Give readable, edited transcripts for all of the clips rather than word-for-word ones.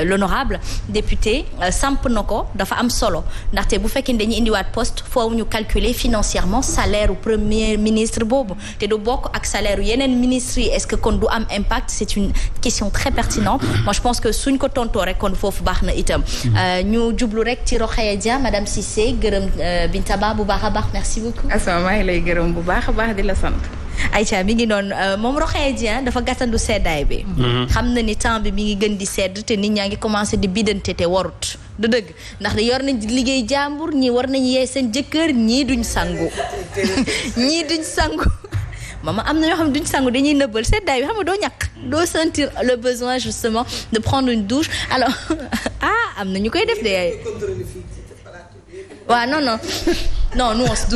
l'honorable député samp na ko dafa am solo ndaxte bu fekkee dañuy indiwaat poste foofu ñu calculer financièrement salaire u premier ministre boobu te du bokk ak salaire u yeneen ministres yi est-ce que kon du am impact c'est une question très pertinente moi je pense que suñ ko tontoo rek kon foofu baax na itam ñu jublu rek ci Rokhaya Dia madame Cissé gërëm Binta Ba bu baax a baax merci beaucoup. maa ngi lay gërëm bu baax a baax di la sant. Aïcha mi ngi noonu moom Rokhaya Dia dafa gàttandu seddaay bi. xam na ni temps bi mi ngi gën di sedd te nit ñaa ngi commencé di bidante te warut. du dëgg ndax yor nañ liggéey jàmbur ñii war nañ yee seen jëkkër ñii duñ sangu ñii duñ sangu mama am na ñoo xam ne duñ sangu dañuy nëbbal seddaay bi xam nga doo ñàkk doo sentir le besoin justement de prendre une douche alors am na ñu koy def de waaw non nous on se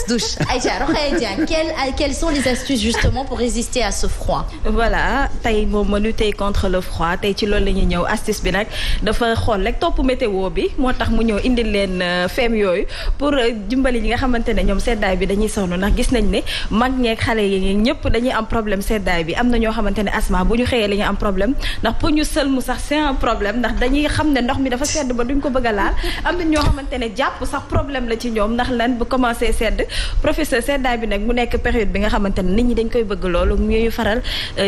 douche Aïcha Rokhaya Dia quelles sont les astuces justement pour résister à ce froid. voilà tey moom ma lutter contre le froid tey ci loolu la ñuy ñëw astuce bi nag dafa xool rek topp météo bi moo tax mu ñëw indil leen feem yooyu pour dimbali ñi nga xamante ne ñoom seddaay bi dañuy sonn ndax gis nañ ne mag ñeeg xale yi ñëpp dañuy am problème seddaay bi am na ñoo xamante ne asma bu ñu xëyee la ñuy am problème ndax pour ñu sëlmu sax c'est un problème ndax dañuy xam ne ndox mi dafa sedd ba duñ ko bëgg a laal am na ñoo xamante ne jàpp sax problème la ci ñoom ndax bu commencé sedd professeur seddaay bi nag mu nekk période bi nga xamante ne nit ñi dañ koy bëgg loolu ñuy faral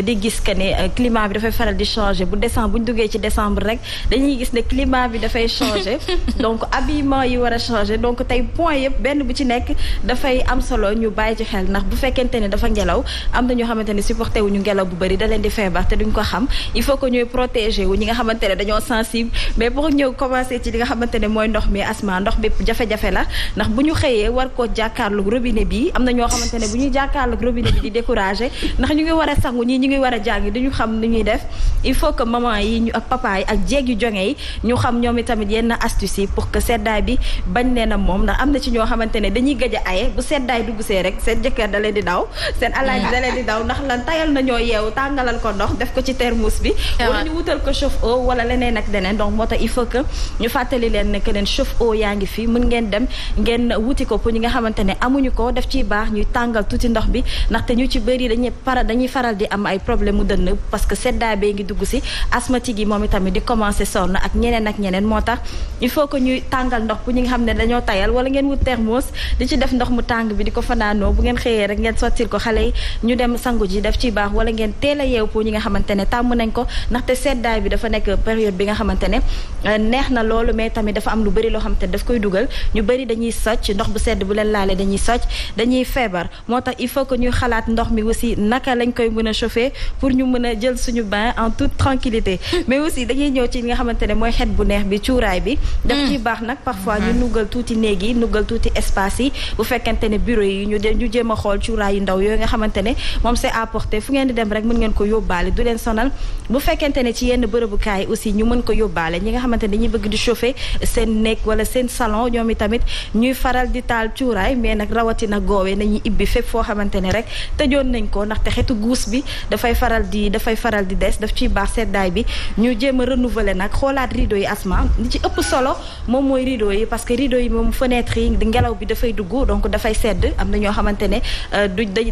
di gis que ne climat bi dafay faral di changer bu ñu duggee ci décembre rek dañuy gis ne climat bi dafay changer donc habillement yi war a changer donc tey point yëpp benn bu ci nekk dafay am solo ñu bàyyi ci xel ndax bu fekkente ne dafa ngelaw am na ñoo xamante ne supporté wu ñu ngelaw bu bëri da leen di feebar te duñ ko xam il faut que ñuy protéger wu ñi nga xamante ne dañoo sensible mais pour ñëw commencé ci li nga xamante ne mooy ndox mi asma ndox bi jafe-jafe la ndax bu ñu xëyee war koo jàkkaarloog robinet bi am na ñoo xamante ne bu ñuy jàkkaarloog robinet bi di découragé ndax ñu ngi war a sangu ñii ñu ngi war a jàngi duñu xam ni ñuy def il faut que maman yi ñu ak papa yi ak jéeg yu jonge yi ñu xam ñoom itamit yenn astuces yi pour que seddaay bi bañ leen a moom ndax am na ci ñoo xamante ne dañuy gëj a aye bu seddaay dugg see rek seen jëkkër da leen di daw seen alaaji da leen di daw ndax lan tayal nañoo yeewu tàngalal ko ndox def ko ci thermos bi wala ñu wutal ko chauffe-eau wala leneen ak leneen donc moo tax il faut que ñu fàttali leen ne que leen chauffe-eau yaa ngi fi mën ngeen dem ngeen wuti ko pour ñi nga xamante ne amuñu ko def ciy baax ñuy tàngal tuuti ndox bi ndaxte ñu ci bëri dañuy faral di am ay problème mu dënn parce que seddaay bee ngi dugg si asthmatique yi moom itamit di commencer sonn ak ñeneen moo tax il faut que ñuy tàngal ndox bu ñi nga xam ne dañoo tayal wala ngeen wut thermos di ci def ndox mu tàng bi di ko fanaanoo bu ngeen xëyee rek ngeen sottil ko xale yi ñu dem sangu ji def ciy baax wala ngeen teel a yeew pour ñi nga xamante ne tàmm nañ ko ndaxte seddaay bi dafa nekk période bi nga xamante ne neex na loolu mais tamit dafa am lu bëri loo xamante ne daf koy dugal ñu bëri dañuy socc ndox bu sedd bu leen laalee dañuy socc dañuy feebar moo tax il faut que ñuy xalaat ndox mi aussi naka lañ koy mën a chauffer pour ñu mën a jël suñu bain en toute tranquillité mais aussi dañuy ñëw ci li nga xamante ne mooy xet bu neex bi cuuraay bi daf ciy baax nag parfois ñu nuggal tuuti néeg yi nuggal tuuti espace yi bu fekkente ne bureau yi ñu jéem a xool cuuraay yu ndaw yooyu nga xamante ne moom c'est à porter fu ngeen di dem rek mën ngeen ko yóbbaale du leen sonal bu fekkente ne ci yenn bërëbukaay aussi ñu mën ko yóbbaale ñi nga xamante ne dañuy bëgg di chauffer seen néeg wala seen salon ñoom itamit ñuy faral di taal cuuraay mais nag rawatina goowee nañuy ibbi fépp foo xamante ne rek tëjoon nañ ko ndaxte xetu guus bi dafay faral di des daf ciy baax seddaay bi ñu jéem a renouveler nag xoolaat rideau yi asma li ci ëpp solo moom mooy rideau yi parce que rideau yi moom fenêtre yi ngelaw bi dafay dugg donc dafay sedd am na ñoo xamante ne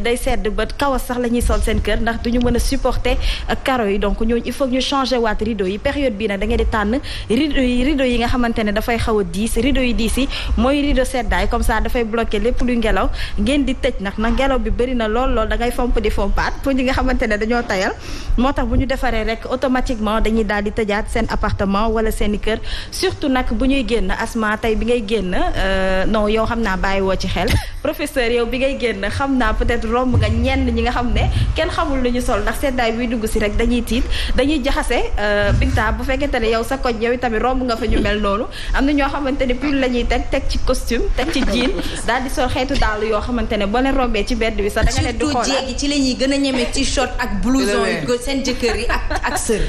day sedd ba kawas sax la ñuy sol seen kër ndax duñu mën a supporter karo yi donc ñooñu il faut ñu changer waat rideau yi période bii nag da ngeen di tànn rideau yi nga xamante ne dafay xaw a diis rideau yi diis yi mooy rideau seddaay comme ça dafay bloquer lépp luy ngelaw ngeen di tëj nag ngelaw bi bëri na lool da ngay fomp di fompaat pour ñi nga xamante ne dañoo tayal moo tax bu ñu defaree rek automatiquement dañuy daal di tëjaat seen appartement wala seeni kër surtout nag bu ñuy génn asma tey bi ngay génn non yow xam naa bàyyi woo ci xel professeur yow bi ngay génn xam naa peut-être romb nga ñenn ñi nga xam ne kenn xamul lu ñu sol ndax seddaay biy dugg si rek dañuy tiit dañuy jaxase Binta bu fekkente ne yow sa koñ yow tamit romb nga fa ñu mel noonu am na ñoo xamante ne pull la ñuy teg ci costume teg ci jean daal di sol xeetu dàll yoo xamante ne boo leen rombee ci bedd bi sax da nga leen di xoolaat surtout jéegi ci la ñuy gën a ñeme t-shirt ak blouson yi seen jëkkër yi ak sër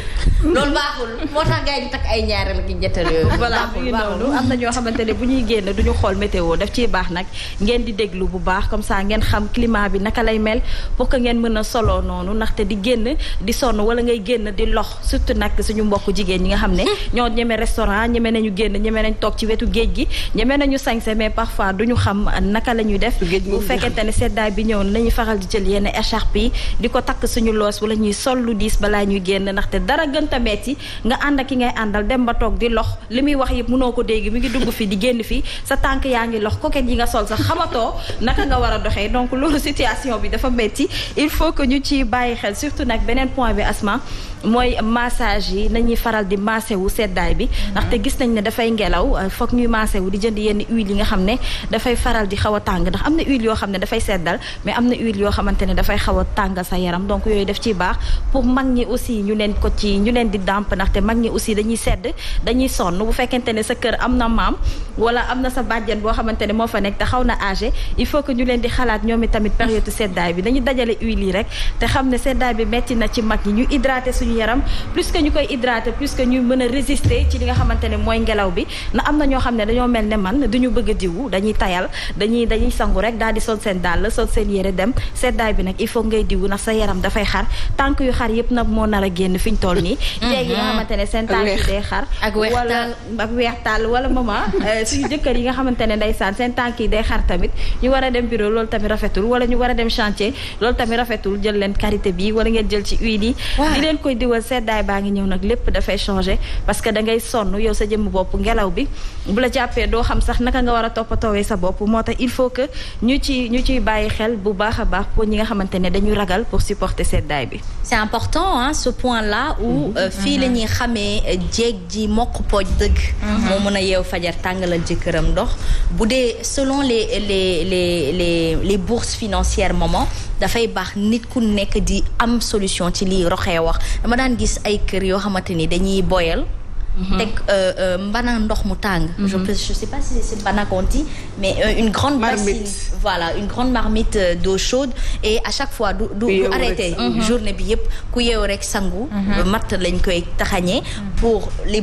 loolu baaxul moo tax gars yi di takk ay ñaareel ak ñetteel yooyu voilà noonu am na ñoo xamante ne bu ñuy génn duñu xool météo daf ciy baax nag ngeen di dégg déglu bu baax comme ça ngeen xam climat bi naka lay mel pour que ngeen mën a soloo noonu ndaxte di génn di sonn wala ngay génn di lox surtout nag suñu mbokku jigéen ñi nga xam ne ñoo ñeme restaurant ñeme nañu génn ñeme nañ toog ci wetu géej gi ñeme nañu sañse mais parfois duñu xam naka la ñuy def bu fekkente ne seddaay bi ñëw nañuy faral di jël yenn écharpe yi di ko takk suñu loos wala ñuy sol lu diis balaa ñuy génn ndaxte dara gën a metti nga ànd ak ki ngay àndal dem ba toog di lox li muy wax yëpp mënoo ko dégg mi ngi dugg fi di génn fi sa tànk yaa ngi lox coquette yi nga sol sax xamatoo naka nga war a doxee donc loolu situation bi dafa metti il faut que ñu ci bàyyi xel surtout nag beneen point bi Asma mooy massage yi nañuy faral di massé wu seddaay bi ndaxte gis nañ ne dafay ngelaw foog ñuy massé wu di jënd yenn huile yi nga xam ne dafay faral di xaw a tàng ndax am na huile yoo xam ne dafay seddal mais am na huile yoo xamante ne dafay xaw a tàngal sa yaram donc yooyu def ciy baax pour mag ñi aussi ñu leen di dàmp ndaxte mag ñi aussi dañuy sedd dañuy sonn bu fekkente ne sa kër am na maam wala am na sa bàjjen boo xamante ne moo fa nekk te xaw na âgé il faut que ñu leen di xalaat ñoom i tamit période seddaay bi dañu dajale huile yi rek te xam ne seddaay bi metti na ci mag ñi ñu hydraté suñu yaram plus que ñu koy hydraté plus que ñu mën a résister ci li nga xamante ne mooy ngelaw bi na am na ñoo xam ne dañoo mel ne man duñu bëgg a diwu dañuy tayal dañuy sangu rek daal di sol seen dàll sol seen yére dem seddaay bi nag il faut ngay diwu ndax sa yaram dafay xar tànk yu xar yëpp nag moo nar a génn fi ñu toll nii jéeg yi nga xamante ne seen tànk yi day xar wala ak weextaal wala maman suñu jëkkër yi nga xamante ne ndeysaan seen tànk yi day xar tamit ñu war a dem bureau loolu tamit rafetul wala ñu war a dem chantier loolu tamit rafetul jël leen karité bi wala ngeen jël ci huile yi di leen koy diwal seddaay baa ngi ñëw nag lépp dafay changer parce que da ngay sonn yow sa jëmm bopp ngelaw bi bu la jàppee doo xam sax naka nga war a toppatoowee sa bopp moo tax il faut que ñu ciy bàyyi xel bu baax a baax pour ñi nga xamante ne dañu ragal pour supporter seddaay bi. C'est important hein, ce point-là où fii la ñuy xamee jéeg ji mokk pooj dëgg. moo mën a yeew fajar tàngalal jëkkëram ndox bu dee selon les bourses financières maman dafay baax nit ku nekk di am solution ci lii roxee wax dama daan gis ay kër yoo xamante ni dañuy boyal. teg mbana ndox mu tàng. je sais pas si c'est mbana qu'on dit mais une grande bassine voilà une grande marmite d'eau chaude et à chaque fois du arrêté journée bi yëpp ku yeew rek sangu matt lañ koy taxañee pour les